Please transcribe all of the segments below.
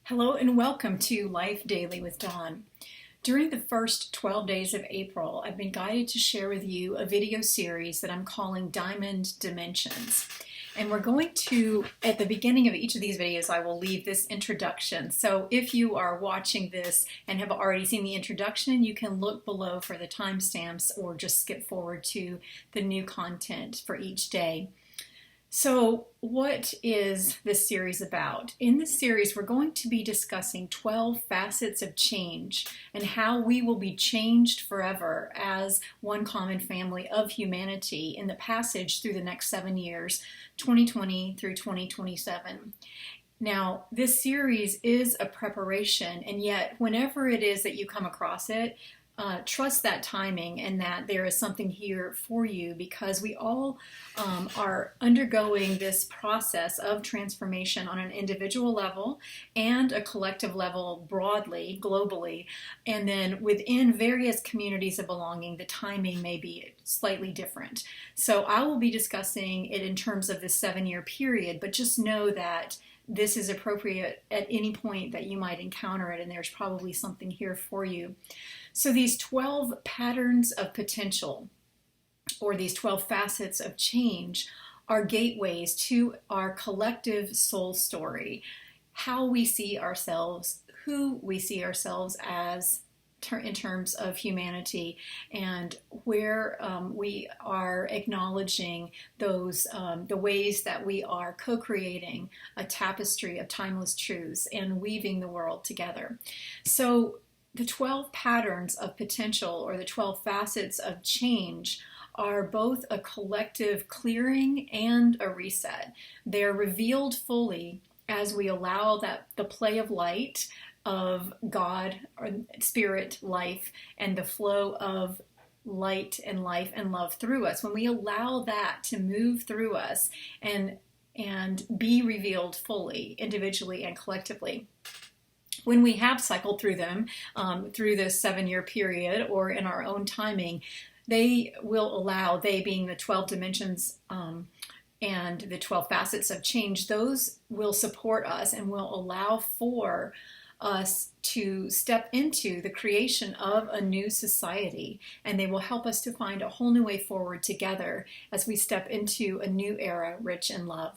Hello and welcome to Life Daily with Dawn. During the first 12 days of April, I've been guided to share with you a video series that I'm calling Diamond Dimensions. And we're going to, at the beginning of each of these videos, I will leave this introduction. So if you are watching this and have already seen the introduction, you can look below for the timestamps or just skip forward to the new content for each day. So what is this series about? In this series, we're going to be discussing 12 facets of change and how we will be changed forever as one common family of humanity in the passage through the next 7 years, 2020 through 2027. Now, this series is a preparation, and yet whenever it is that you come across it, trust that timing and that there is something here for you, because we all are undergoing this process of transformation on an individual level and a collective level broadly, globally, and then within various communities of belonging, the timing may be slightly different. So I will be discussing it in terms of this 7-year period, but just know that this is appropriate at any point that you might encounter it, and there's probably something here for you. So these 12 patterns of potential, or these 12 facets of change, are gateways to our collective soul story, how we see ourselves, who we see ourselves as in terms of humanity, and where we are acknowledging those the ways that we are co-creating a tapestry of timeless truths and weaving the world together. So the 12 patterns of potential, or the 12 facets of change, are both a collective clearing and a reset. They're revealed fully as we allow that the play of light, of God or spirit, life, and the flow of light and life and love through us. When we allow that to move through us and be revealed fully, individually and collectively, when we have cycled through them through this 7-year period or in our own timing, they will allow, they being the 12 dimensions and the 12 facets of change, those will support us and will allow for us to step into the creation of a new society, and they will help us to find a whole new way forward together as we step into a new era rich in love.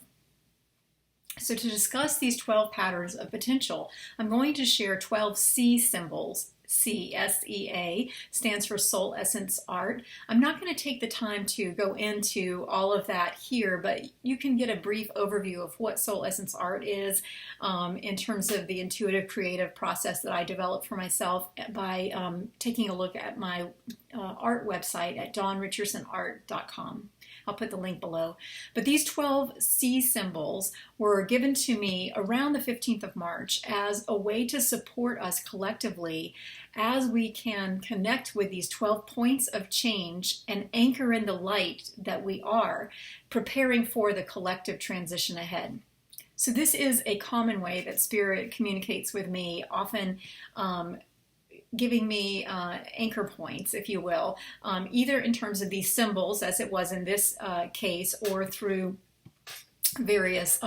So to discuss these 12 patterns of potential, I'm going to share 12 C symbols. C, S-E-A, stands for Soul Essence Art. I'm not going to take the time to go into all of that here, but you can get a brief overview of what Soul Essence Art is in terms of the intuitive creative process that I developed for myself by taking a look at my art website at dawnrichersonart.com. I'll put the link below. But these 12 C symbols were given to me around the 15th of March as a way to support us collectively as we can connect with these 12 points of change and anchor in the light that we are, preparing for the collective transition ahead. So this is a common way that Spirit communicates with me, often giving me anchor points, if you will, either in terms of these symbols, as it was in this case, or through various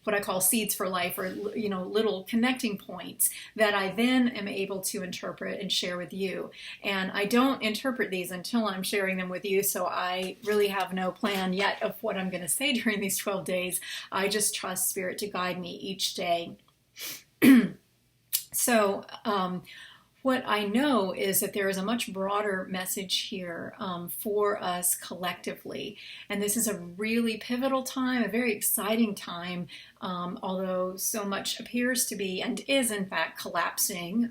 what I call seeds for life, or little connecting points that I then am able to interpret and share with you. And I don't interpret these until I'm sharing them with you, so I really have no plan yet of what I'm going to say during these 12 days. I just trust Spirit to guide me each day. So what I know is that there is a much broader message here for us collectively. And this is a really pivotal time, a very exciting time, although so much appears to be and is in fact collapsing.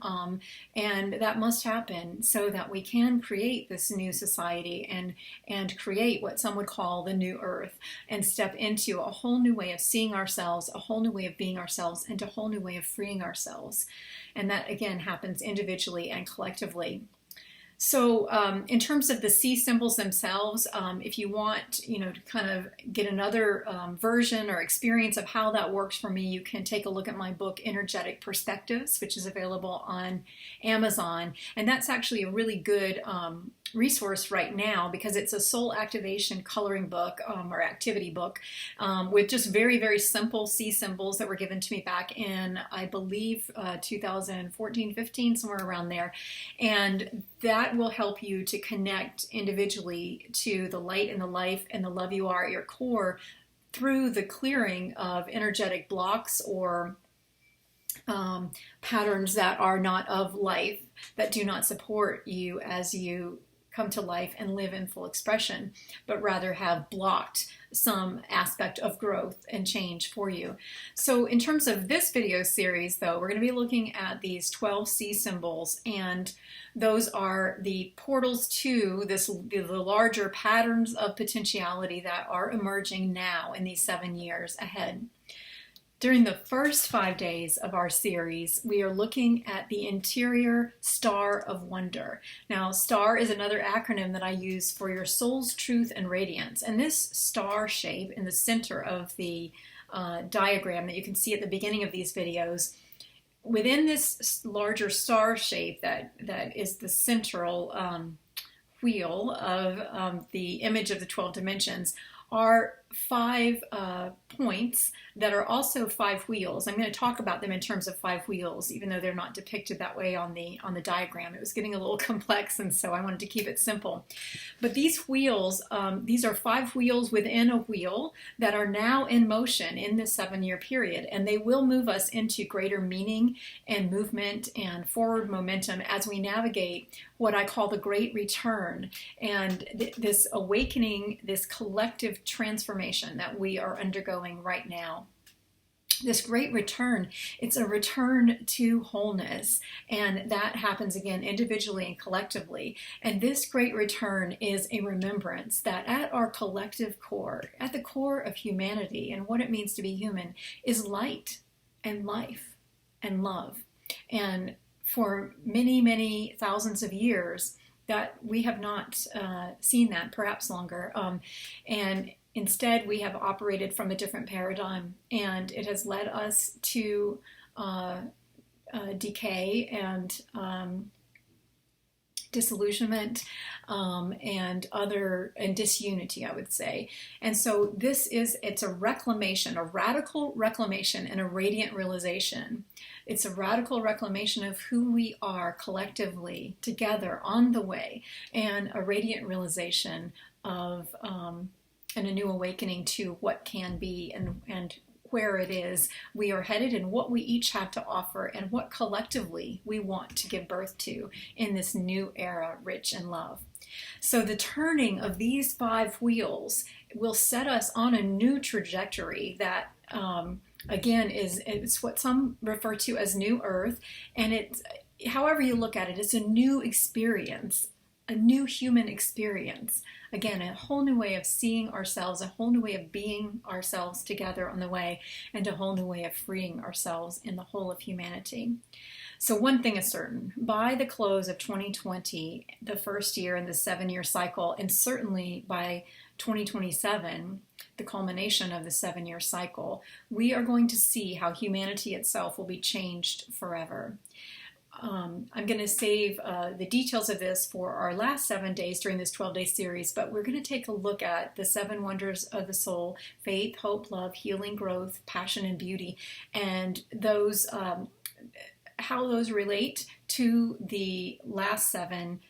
And that must happen so that we can create this new society and create what some would call the new earth, and step into a whole new way of seeing ourselves, a whole new way of being ourselves, and a whole new way of freeing ourselves. And that, again, happens individually and collectively. So in terms of the C symbols themselves, if you want, to kind of get another version or experience of how that works for me, you can take a look at my book, Energetic Perspectives, which is available on Amazon. And that's actually a really good resource right now because it's a soul activation coloring book or activity book with just very, very simple C symbols that were given to me back in, I believe, 2014, 15, somewhere around there. And that will help you to connect individually to the light and the life and the love you are at your core through the clearing of energetic blocks or patterns that are not of life, that do not support you as you come to life and live in full expression, but rather have blocked some aspect of growth and change for you. So in terms of this video series, though, we're going to be looking at these 12 C symbols, and those are the portals to the larger patterns of potentiality that are emerging now in these 7 years ahead. During the first 5 days of our series, we are looking at the interior star of wonder. Now, STAR is another acronym that I use for your soul's truth and radiance. And this star shape in the center of the diagram that you can see at the beginning of these videos, within this larger star shape that is the central wheel of the image of the 12 dimensions, are 5 points that are also 5 wheels. I'm going to talk about them in terms of 5 wheels, even though they're not depicted that way on the diagram. It was getting a little complex, and so I wanted to keep it simple. But these wheels, these are 5 wheels within a wheel that are now in motion in this 7-year period, and they will move us into greater meaning and movement and forward momentum as we navigate what I call the Great Return, and this awakening, this collective transformation that we are undergoing right now. This great return, it's a return to wholeness, and that happens again individually and collectively. And this great return is a remembrance that at our collective core, at the core of humanity and what it means to be human, is light and life and love. And for many, many thousands of years, that we have not seen that, perhaps longer. And instead, we have operated from a different paradigm, and it has led us to decay and disillusionment and disunity, I would say. And so it's a reclamation, a radical reclamation and a radiant realization. It's a radical reclamation of who we are collectively together on the way, and a radiant realization of and a new awakening to what can be and where it is we are headed and what we each have to offer and what collectively we want to give birth to in this new era rich in love. So the turning of these 5 wheels will set us on a new trajectory that again it's what some refer to as New Earth, and it's, however you look at it, it's a new experience, a new human experience. Again, a whole new way of seeing ourselves, a whole new way of being ourselves together on the way, and a whole new way of freeing ourselves in the whole of humanity. So one thing is certain, by the close of 2020, the first year in the 7-year cycle, and certainly by 2027, the culmination of the 7-year cycle, we are going to see how humanity itself will be changed forever. I'm going to save the details of this for our last 7 days during this 12-day series, but we're going to take a look at the 7 wonders of the soul: faith, hope, love, healing, growth, passion, and beauty, and those how those relate to the last 7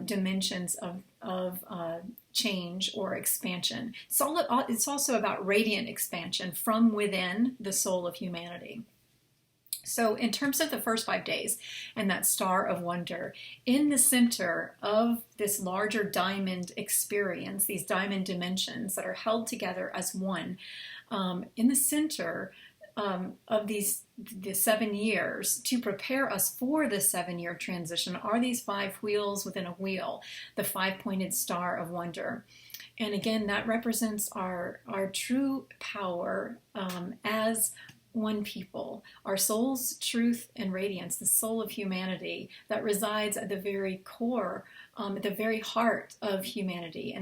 dimensions of change or expansion. It's also about radiant expansion from within the soul of humanity. So in terms of the first 5 days and that star of wonder, in the center of this larger diamond experience, these diamond dimensions that are held together as one, in the center of the 7 years, to prepare us for the 7-year transition, are these 5 wheels within a wheel, the 5-pointed star of wonder. And again, that represents our true power as one people, our soul's truth and radiance, the soul of humanity that resides at the very core, at the very heart of humanity,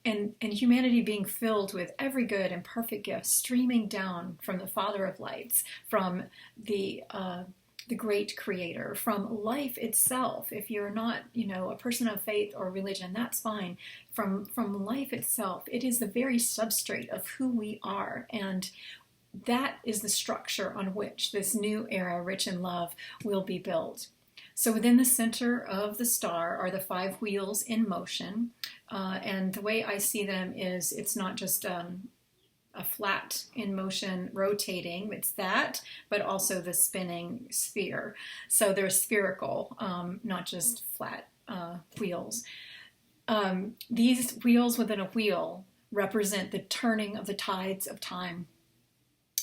and humanity being filled with every good and perfect gift streaming down from the Father of Lights, from the the great creator, from life itself. If you're not, a person of faith or religion, that's fine. From life itself, it is the very substrate of who we are. And that is the structure on which this new era, rich in love, will be built. So within the center of the star are the 5 wheels in motion. And the way I see them is it's not just a flat in motion rotating, it's that, but also the spinning sphere. So they're spherical, not just flat wheels. These wheels within a wheel represent the turning of the tides of time.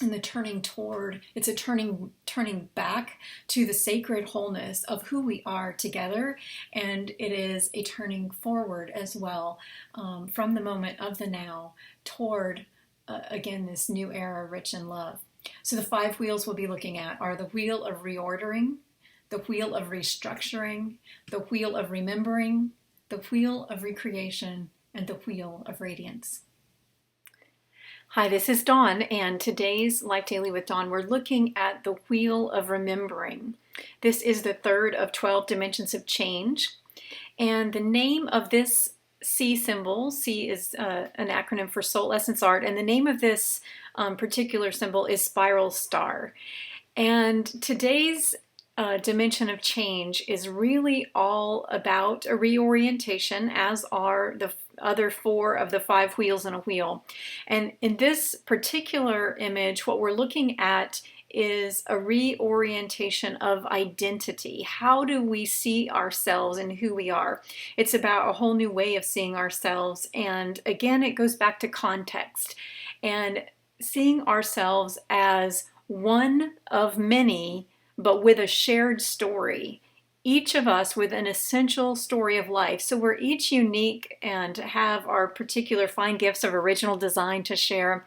And the turning toward, it's a turning back to the sacred wholeness of who we are together. And it is a turning forward as well, from the moment of the now toward, again, this new era, rich in love. So the 5 wheels we'll be looking at are the wheel of reordering, the wheel of restructuring, the wheel of remembering, the wheel of recreation, and the wheel of radiance. Hi, this is Dawn, and today's Life Daily with Dawn, we're looking at the Wheel of Remembering. This is the 3rd of 12 dimensions of change, and the name of this C symbol, C is an acronym for Soul Essence Art, and the name of this particular symbol is Spiral Star. And today's dimension of change is really all about a reorientation, as are the other 4 of the 5 wheels in a wheel. And in this particular image, what we're looking at is a reorientation of identity. How do we see ourselves and who we are? It's about a whole new way of seeing ourselves. And again, it goes back to context and seeing ourselves as one of many, but with a shared story. Each of us with an essential story of life. So we're each unique and have our particular fine gifts of original design to share.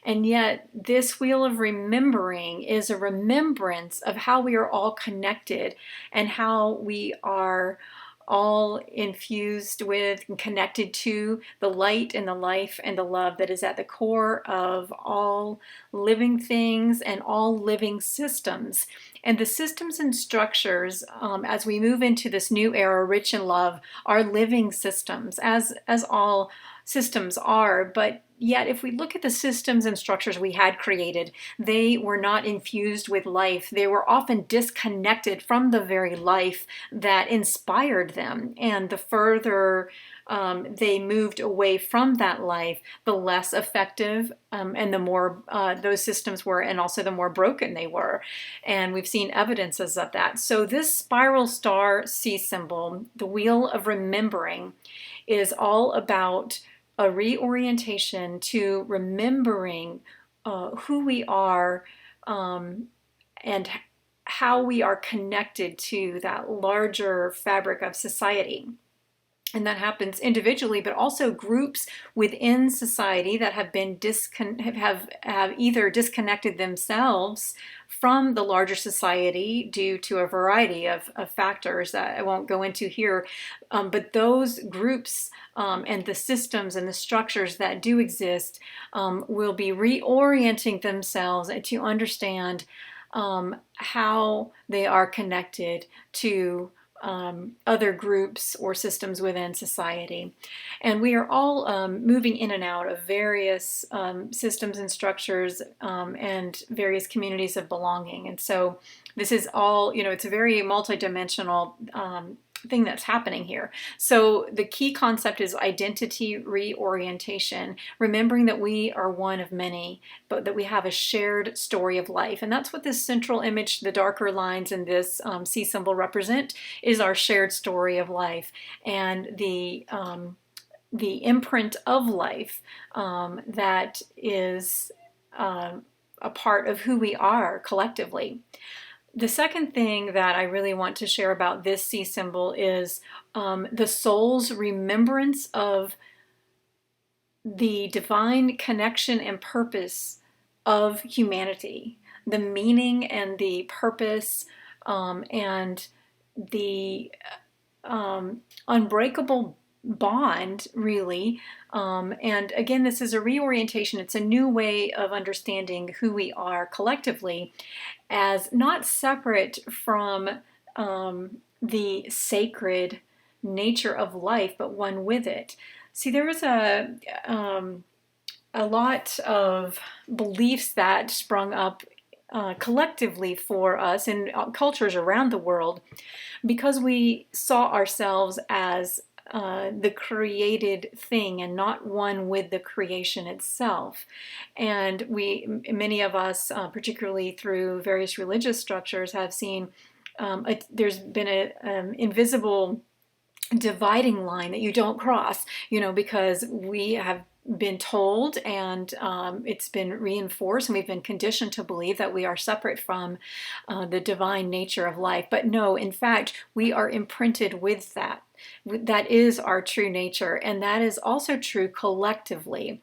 And yet this wheel of remembering is a remembrance of how we are all connected and how we are all infused with and connected to the light and the life and the love that is at the core of all living things and all living systems. And the systems and structures, as we move into this new era, rich in love, are living systems, as all systems are. But yet, if we look at the systems and structures we had created, they were not infused with life. They were often disconnected from the very life that inspired them. And the further they moved away from that life, the less effective and the more those systems were, and also the more broken they were. And we've seen evidences of that. So this spiral star C symbol, the wheel of remembering, is all about a reorientation to remembering who we are and how we are connected to that larger fabric of society. And that happens individually, but also groups within society that have been have either disconnected themselves from the larger society due to a variety of factors that I won't go into here. But those groups and the systems and the structures that do exist will be reorienting themselves to understand how they are connected to other groups or systems within society. And we are all moving in and out of various systems and structures and various communities of belonging. And so this is all, it's a very multidimensional thing that's happening here. So the key concept is identity reorientation, remembering that we are one of many, but that we have a shared story of life. And that's what this central image, the darker lines in this C symbol represent, is our shared story of life and the imprint of life that is a part of who we are collectively. The second thing that I really want to share about this C symbol is the soul's remembrance of the divine connection and purpose of humanity, the meaning and the purpose and the unbreakable bond, really. And again, this is a reorientation. It's a new way of understanding who we are collectively as not separate from the sacred nature of life, but one with it. See, there was a lot of beliefs that sprung up collectively for us in cultures around the world because we saw ourselves as the created thing and not one with the creation itself. And many of us, particularly through various religious structures, have seen there's been an invisible dividing line that you don't cross, because we have been told and it's been reinforced and we've been conditioned to believe that we are separate from the divine nature of life. But no, in fact, we are imprinted with that. That is our true nature, and that is also true collectively.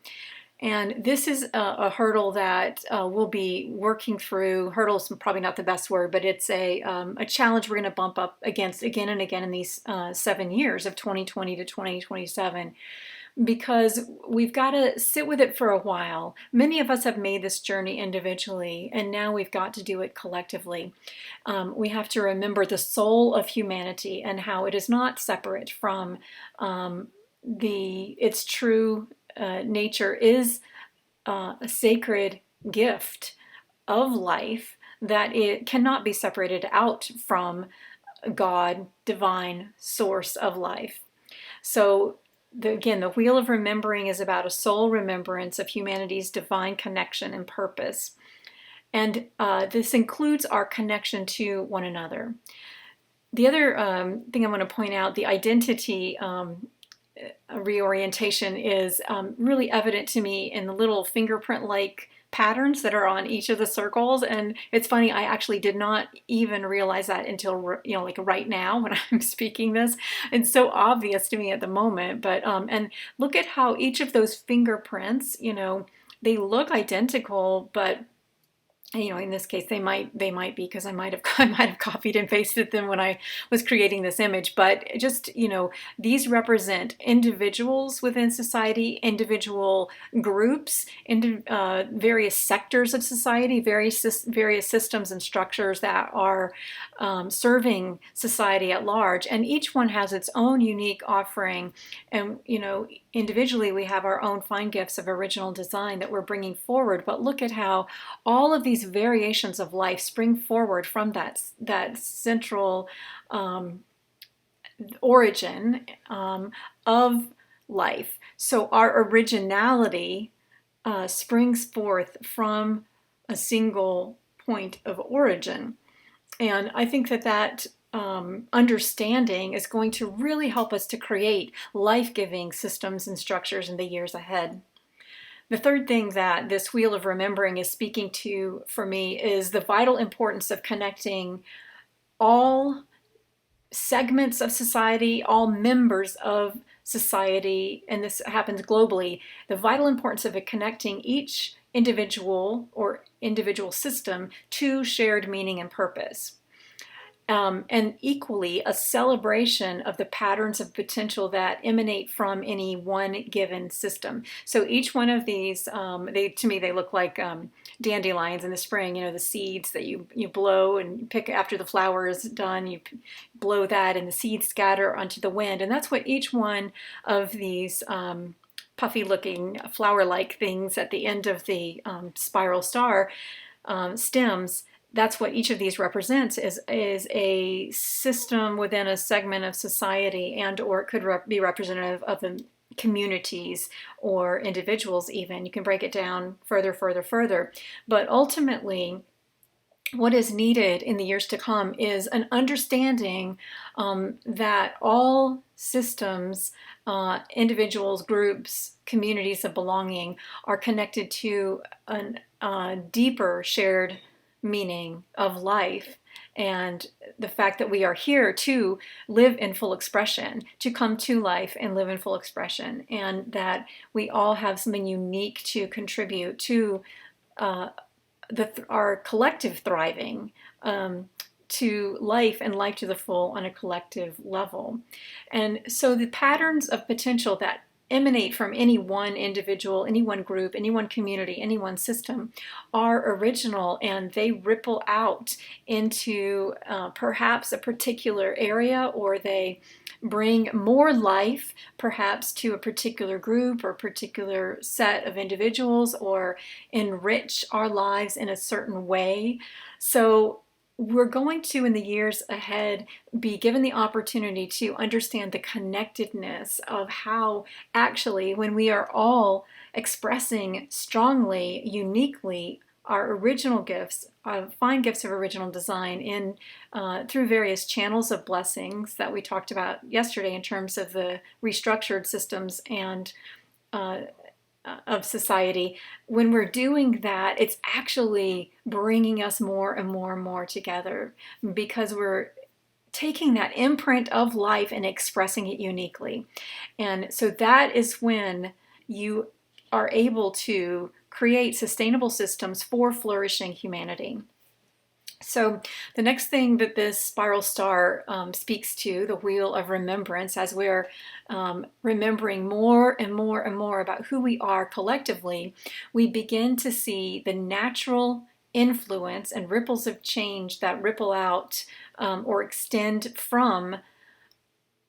And this is a hurdle that we'll be working through. Hurdle is probably not the best word, but it's a challenge we're going to bump up against again and again in these 7 years of 2020 to 2027, because we've got to sit with it for a while. Many of us have made this journey individually, and now we've got to do it collectively. We have to remember the soul of humanity and how it is not separate from its true nature is a sacred gift of life that it cannot be separated out from God, divine source of life. So again, the wheel of remembering is about a soul remembrance of humanity's divine connection and purpose. And this includes our connection to one another. The other thing I want to point out, the identity reorientation is really evident to me in the little fingerprint-like patterns that are on each of the circles. And it's funny, I actually did not even realize that until, like right now when I'm speaking this. It's so obvious to me at the moment, but and look at how each of those fingerprints, they look identical, but in this case, they might be, because I might have copied and pasted them when I was creating this image. But just, these represent individuals within society, individual groups, various sectors of society, various systems and structures that are serving society at large. And each one has its own unique offering. And, individually, we have our own fine gifts of original design that we're bringing forward. But look at how all of these variations of life spring forward from that central origin of life. So our originality springs forth from a single point of origin. And I think that understanding is going to really help us to create life-giving systems and structures in the years ahead. The third thing that this wheel of remembering is speaking to for me is the vital importance of connecting all segments of society, all members of society, and this happens globally, the vital importance of connecting each individual or individual system to shared meaning and purpose. And equally, a celebration of the patterns of potential that emanate from any one given system. So each one of these, to me, they look like dandelions in the spring, the seeds that you blow and pick after the flower is done, you blow that and the seeds scatter onto the wind. And that's what each one of these puffy looking flower-like things at the end of the spiral star stems, that's what each of these represents, is a system within a segment of society, and or it could be representative of the communities or individuals even. You can break it down further. But ultimately, what is needed in the years to come is an understanding that all systems, individuals, groups, communities of belonging are connected to a deeper shared meaning of life, and the fact that we are here to live in full expression, to come to life and live in full expression, and that we all have something unique to contribute to our collective thriving, to life and life to the full on a collective level. And so the patterns of potential that emanate from any one individual, any one group, any one community, any one system are original, and they ripple out into perhaps a particular area, or they bring more life perhaps to a particular group or particular set of individuals, or enrich our lives in a certain way. So we're going to, in the years ahead, be given the opportunity to understand the connectedness of how actually, when we are all expressing strongly, uniquely, our original gifts, fine gifts of original design in through various channels of blessings that we talked about yesterday in terms of the restructured systems and of society. When we're doing that, it's actually bringing us more and more and more together, because we're taking that imprint of life and expressing it uniquely. And so that is when you are able to create sustainable systems for flourishing humanity. So the next thing that this spiral star speaks to, the wheel of remembrance, as we're remembering more and more and more about who we are collectively, we begin to see the natural influence and ripples of change that ripple out or extend from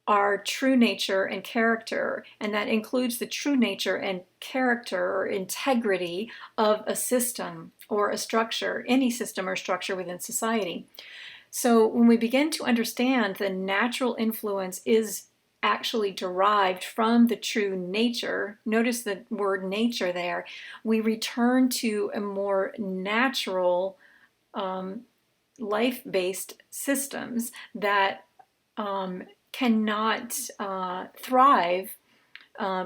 our true nature and character, and that includes the true nature and character or integrity of a system or a structure, any system or structure within society. So when we begin to understand the natural influence is actually derived from the true nature, notice the word nature there, we return to a more natural life-based systems that cannot thrive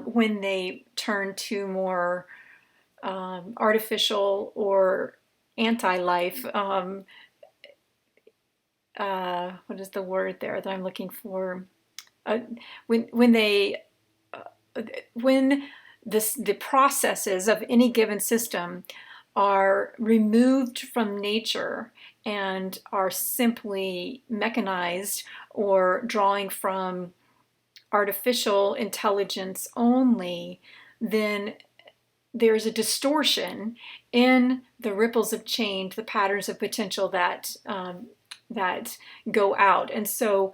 when they turn to more artificial or anti-life. What is the word there that I'm looking for? When the processes of any given system are removed from nature and are simply mechanized or drawing from artificial intelligence only, then there's a distortion in the ripples of change, the patterns of potential that go out. And so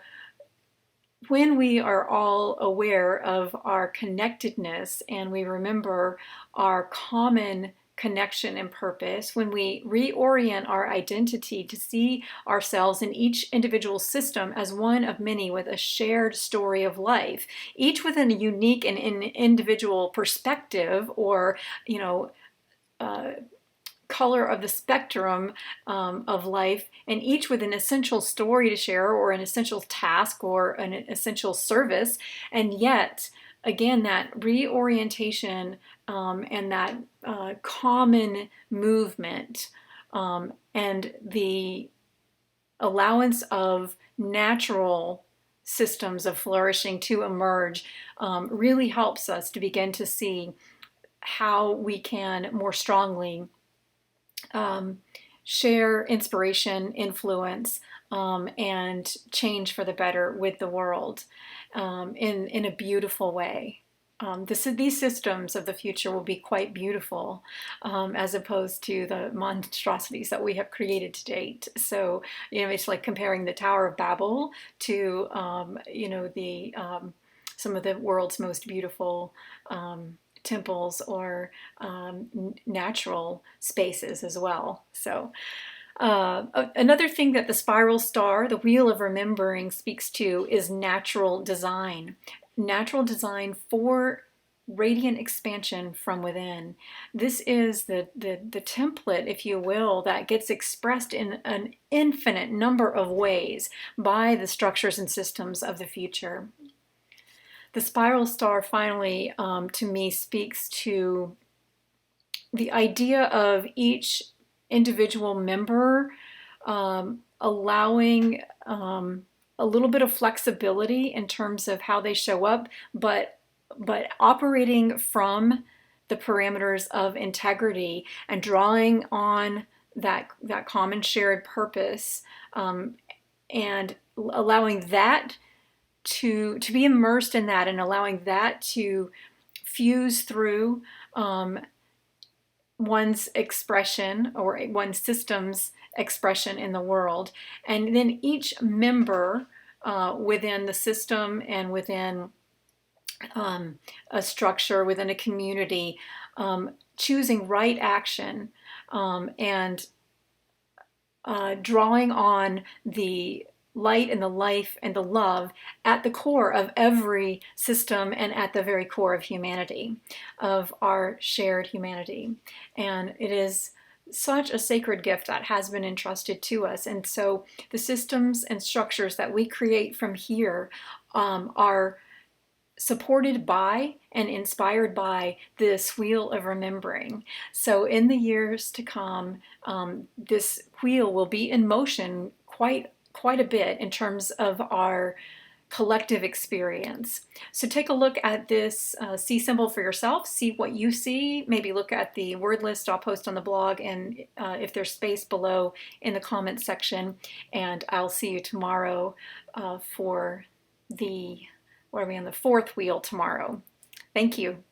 when we are all aware of our connectedness and we remember our common connection and purpose, when we reorient our identity to see ourselves in each individual system as one of many with a shared story of life, each with a unique and individual perspective or, color of the spectrum of life, and each with an essential story to share or an essential task or an essential service, and yet again that reorientation and that common movement and the allowance of natural systems of flourishing to emerge really helps us to begin to see how we can more strongly share inspiration, influence, and change for the better with the world in a beautiful way. These systems of the future will be quite beautiful as opposed to the monstrosities that we have created to date. So, it's like comparing the Tower of Babel to, some of the world's most beautiful temples or natural spaces as well. So another thing that the spiral star, the wheel of remembering, speaks to is natural design. Natural design for radiant expansion from within. This is the template, if you will, that gets expressed in an infinite number of ways by the structures and systems of the future. The spiral star finally, to me, speaks to the idea of each individual member allowing a little bit of flexibility in terms of how they show up, but operating from the parameters of integrity and drawing on that common shared purpose and allowing that to be immersed in that, and allowing that to fuse through one's expression or one's system's expression in the world. And then each member within the system and within a structure, within a community, choosing right action, and drawing on the light and the life and the love at the core of every system and at the very core of humanity, of our shared humanity. And it is such a sacred gift that has been entrusted to us. And so the systems and structures that we create from here are supported by and inspired by this wheel of remembering. So in the years to come, this wheel will be in motion quite a bit in terms of our collective experience. So take a look at this C symbol for yourself, see what you see, maybe look at the word list I'll post on the blog, and if there's space below in the comments section, and I'll see you tomorrow for the, what are we on, the fourth wheel tomorrow. Thank you.